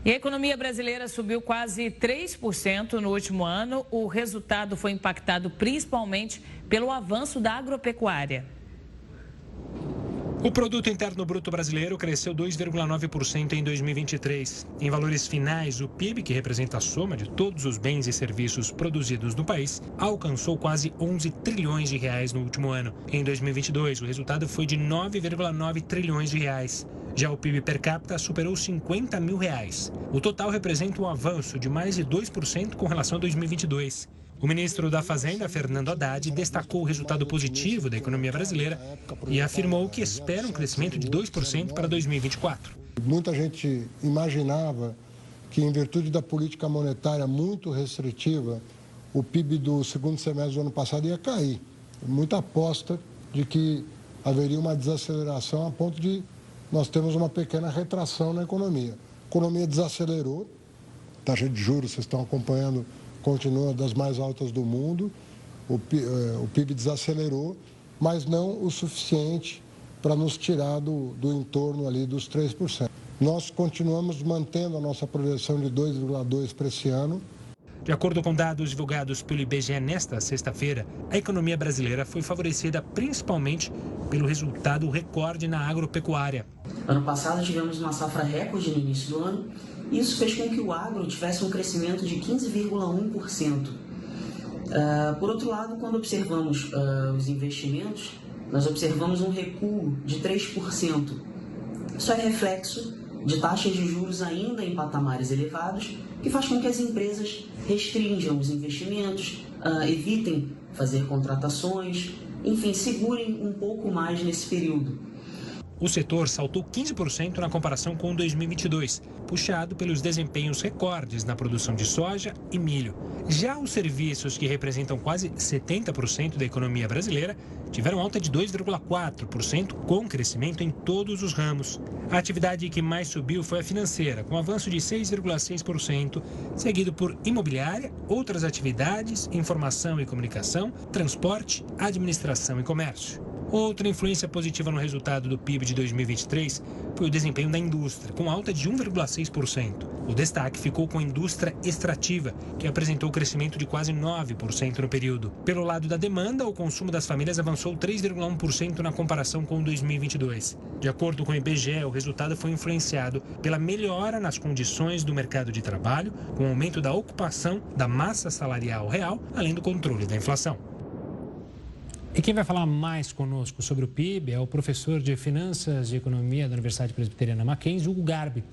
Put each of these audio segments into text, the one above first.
E a economia brasileira subiu quase 3% no último ano. O resultado foi impactado principalmente pelo avanço da agropecuária. O Produto Interno Bruto brasileiro cresceu 2,9% em 2023. Em valores finais, o PIB, que representa a soma de todos os bens e serviços produzidos no país, alcançou quase 11 trilhões de reais no último ano. Em 2022, o resultado foi de 9,9 trilhões de reais. Já o PIB per capita superou 50 mil reais. O total representa um avanço de mais de 2% com relação a 2022. O ministro da Fazenda, Fernando Haddad, destacou o resultado positivo da economia brasileira e afirmou que espera um crescimento de 2% para 2024. Muita gente imaginava que, em virtude da política monetária muito restritiva, o PIB do segundo semestre do ano passado ia cair. Muita aposta de que haveria uma desaceleração a ponto de nós termos uma pequena retração na economia. A economia desacelerou, a taxa de juros, vocês estão acompanhando, continua das mais altas do mundo, o PIB desacelerou, mas não o suficiente para nos tirar do entorno ali dos 3%. Nós continuamos mantendo a nossa projeção de 2,2% para esse ano. De acordo com dados divulgados pelo IBGE nesta sexta-feira, a economia brasileira foi favorecida principalmente pelo resultado recorde na agropecuária. Ano passado tivemos uma safra recorde no início do ano. Isso fez com que o agro tivesse um crescimento de 15,1%. Por outro lado, quando observamos os investimentos, nós observamos um recuo de 3%. Isso é reflexo de taxas de juros ainda em patamares elevados, que faz com que as empresas restringam os investimentos, evitem fazer contratações, enfim, segurem um pouco mais nesse período. O setor saltou 15% na comparação com 2022, puxado pelos desempenhos recordes na produção de soja e milho. Já os serviços, que representam quase 70% da economia brasileira, tiveram alta de 2,4%, com crescimento em todos os ramos. A atividade que mais subiu foi a financeira, com avanço de 6,6%, seguido por imobiliária, outras atividades, informação e comunicação, transporte, administração e comércio. Outra influência positiva no resultado do PIB de 2023 foi o desempenho da indústria, com alta de 1,6%. O destaque ficou com a indústria extrativa, que apresentou crescimento de quase 9% no período. Pelo lado da demanda, o consumo das famílias avançou 3,1% na comparação com 2022. De acordo com o IBGE, o resultado foi influenciado pela melhora nas condições do mercado de trabalho, com o aumento da ocupação da massa salarial real, além do controle da inflação. E quem vai falar mais conosco sobre o PIB é o professor de Finanças e Economia da Universidade Presbiteriana Mackenzie, Hugo Garbi.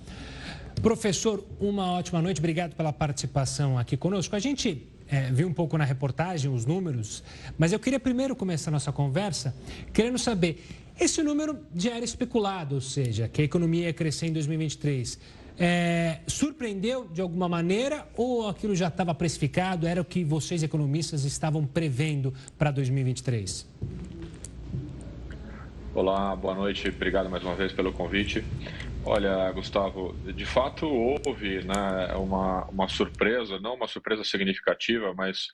Professor, uma ótima noite, obrigado pela participação aqui conosco. A gente viu um pouco na reportagem os números, mas eu queria primeiro começar a nossa conversa querendo saber, esse número já era especulado, ou seja, que a economia ia crescer em 2023. Surpreendeu de alguma maneira ou aquilo já estava precificado, era o que vocês economistas estavam prevendo para 2023? Olá, boa noite, obrigado mais uma vez pelo convite. Olha, Gustavo, de fato houve, né, uma surpresa, não uma surpresa significativa, mas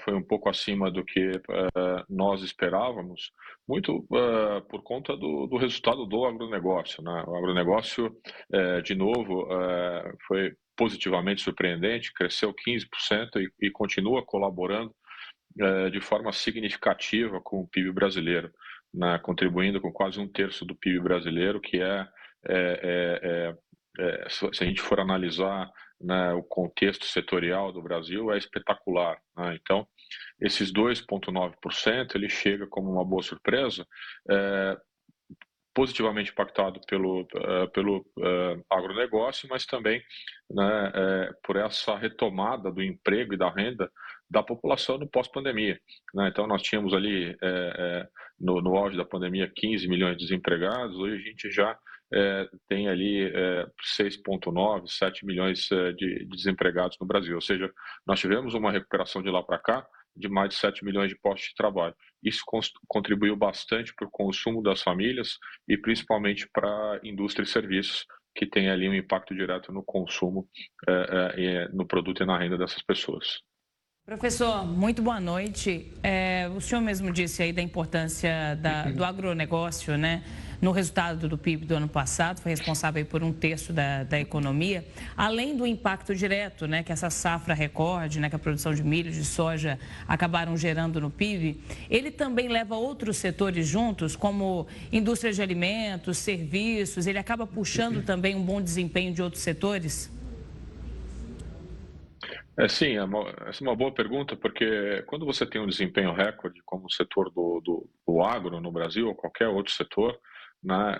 foi um pouco acima do que nós esperávamos, muito por conta do resultado do agronegócio, né? O agronegócio, de novo, foi positivamente surpreendente, cresceu 15% e continua colaborando de forma significativa com o PIB brasileiro, né? Contribuindo com quase 1/3 do PIB brasileiro, que se a gente for analisar, né, o contexto setorial do Brasil, é espetacular, né? Então, esses 2,9%, ele chega como uma boa surpresa, positivamente impactado pelo agronegócio, mas também, né, por essa retomada do emprego e da renda da população no pós-pandemia, né? Então, nós tínhamos ali, no auge da pandemia, 15 milhões de desempregados, hoje a gente já tem ali 6,9, 7 milhões de desempregados no Brasil, ou seja, nós tivemos uma recuperação de lá para cá de mais de 7 milhões de postos de trabalho. Isso contribuiu bastante para o consumo das famílias e principalmente para a indústria e serviços, que tem ali um impacto direto no consumo, no produto e na renda dessas pessoas. Professor, muito boa noite. O senhor mesmo disse aí da importância do agronegócio, né, no resultado do PIB do ano passado, foi responsável por 1/3 da economia, além do impacto direto, né, que essa safra recorde, né, que a produção de milho, de soja acabaram gerando no PIB, ele também leva outros setores juntos, como indústria de alimentos, serviços, ele acaba puxando também um bom desempenho de outros setores? Sim, essa é uma boa pergunta, porque quando você tem um desempenho recorde, como o setor do agro no Brasil, ou qualquer outro setor, né,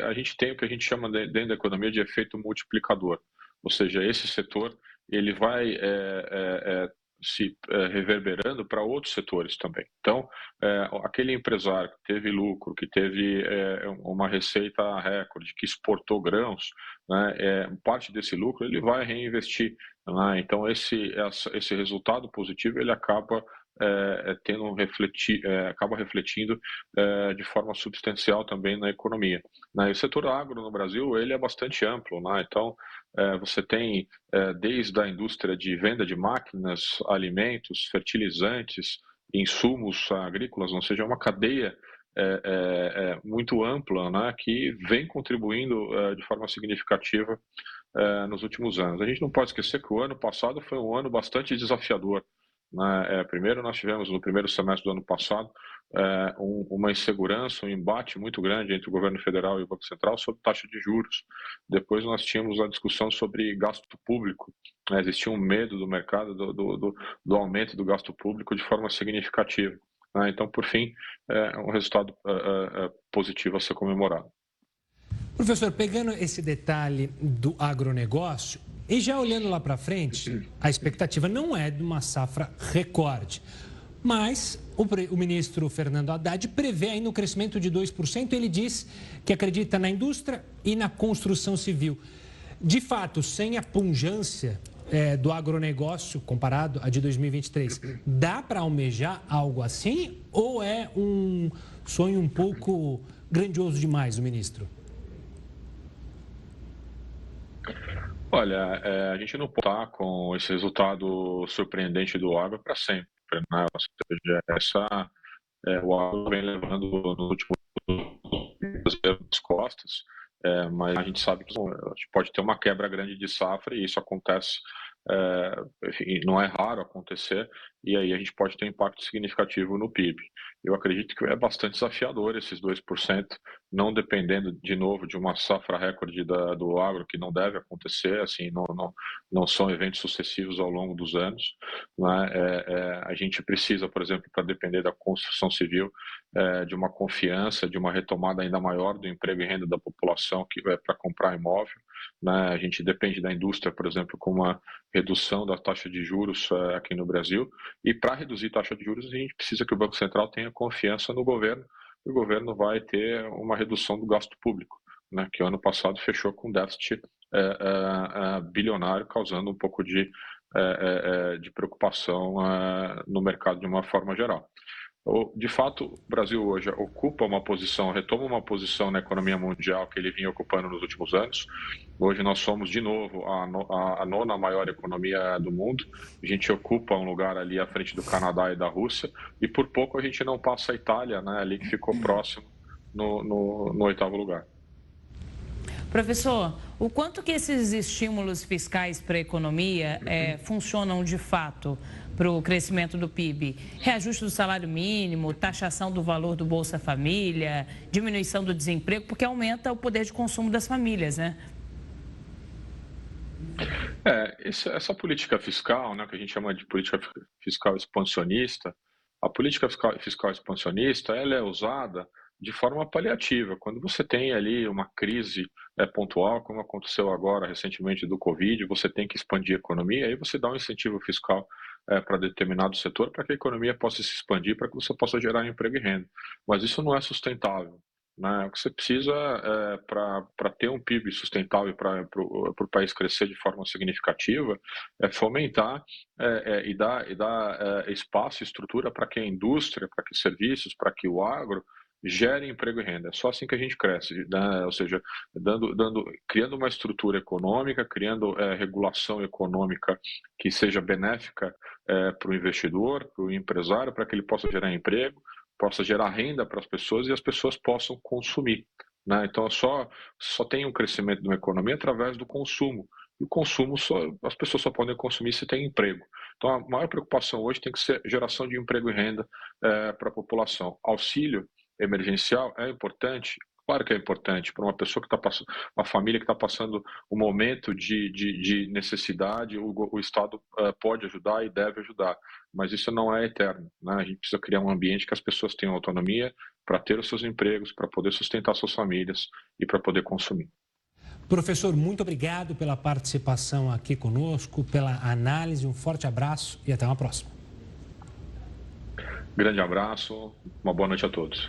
a gente tem o que a gente chama dentro da economia de efeito multiplicador. Ou seja, esse setor ele vai se reverberando para outros setores também. Então, aquele empresário que teve lucro, que teve uma receita recorde, que exportou grãos, né, parte desse lucro ele vai reinvestir. Então, esse resultado positivo ele acaba acaba refletindo de forma substancial também na economia. E o setor agro no Brasil ele é bastante amplo, então você tem desde a indústria de venda de máquinas, alimentos, fertilizantes, insumos agrícolas, ou seja, uma cadeia muito ampla, que vem contribuindo de forma significativa nos últimos anos. A gente não pode esquecer que o ano passado foi um ano bastante desafiador. Primeiro, nós tivemos no primeiro semestre do ano passado uma insegurança, um embate muito grande entre o governo federal e o Banco Central sobre taxa de juros. Depois nós tínhamos a discussão sobre gasto público. Existia um medo do mercado do aumento do gasto público de forma significativa. Então, por fim, um resultado positivo a ser comemorado. Professor, pegando esse detalhe do agronegócio, e já olhando lá para frente, a expectativa não é de uma safra recorde. Mas o ministro Fernando Haddad prevê ainda um crescimento de 2%. Ele diz que acredita na indústria e na construção civil. De fato, sem a pujança do agronegócio comparado a de 2023, dá para almejar algo assim? Ou é um sonho um pouco grandioso demais, o ministro? Olha, a gente não pode estar com esse resultado surpreendente do agro para sempre, né? Ou seja, o agro vem levando nos últimos anos costas, mas a gente sabe que a gente pode ter uma quebra grande de safra e isso acontece, enfim, não é raro acontecer, e aí a gente pode ter um impacto significativo no PIB. Eu acredito que é bastante desafiador esses 2%, não dependendo, de novo, de uma safra recorde do agro, que não deve acontecer, assim, não são eventos sucessivos ao longo dos anos. A gente precisa, por exemplo, para depender da construção civil, de uma confiança, de uma retomada ainda maior do emprego e renda da população que é para comprar imóvel. A gente depende da indústria, por exemplo, com uma redução da taxa de juros aqui no Brasil. E para reduzir a taxa de juros, a gente precisa que o Banco Central tenha confiança no governo. E o governo vai ter uma redução do gasto público, que o ano passado fechou com déficit bilionário, causando um pouco de preocupação no mercado de uma forma geral. De fato, o Brasil hoje retoma uma posição na economia mundial que ele vinha ocupando nos últimos anos. Hoje nós somos, de novo, a nona maior economia do mundo. A gente ocupa um lugar ali à frente do Canadá e da Rússia, e por pouco a gente não passa a Itália, ali que ficou próximo no 8º lugar. Professor, o quanto que esses estímulos fiscais para a economia funcionam de fato para o crescimento do PIB? Reajuste do salário mínimo, taxação do valor do Bolsa Família, diminuição do desemprego, porque aumenta o poder de consumo das famílias, né? Essa política fiscal, que a gente chama de política fiscal expansionista, a política fiscal expansionista ela é usada de forma paliativa. Quando você tem ali uma crise pontual, como aconteceu agora recentemente do Covid, você tem que expandir a economia, aí você dá um incentivo fiscal para determinado setor para que a economia possa se expandir, para que você possa gerar emprego e renda. Mas isso não é sustentável. O que você precisa para ter um PIB sustentável e para o país crescer de forma significativa é fomentar e dar espaço e estrutura para que a indústria, para que os serviços, para que o agro gere emprego e renda. É só assim que a gente cresce, ou seja, criando uma estrutura econômica, criando regulação econômica que seja benéfica para o investidor, para o empresário, para que ele possa gerar emprego, possa gerar renda para as pessoas e as pessoas possam consumir, né? Então, só tem um crescimento de uma economia através do consumo. E o consumo, as pessoas só podem consumir se tem emprego. Então, a maior preocupação hoje tem que ser geração de emprego e renda para a população. Auxílio emergencial é importante? Claro que é importante para uma pessoa que está passando, uma família que está passando um momento de necessidade, o Estado pode ajudar e deve ajudar, mas isso não é eterno, né? A gente precisa criar um ambiente que as pessoas tenham autonomia para ter os seus empregos, para poder sustentar suas famílias e para poder consumir. Professor, muito obrigado pela participação aqui conosco, pela análise, um forte abraço e até uma próxima. Grande abraço, uma boa noite a todos.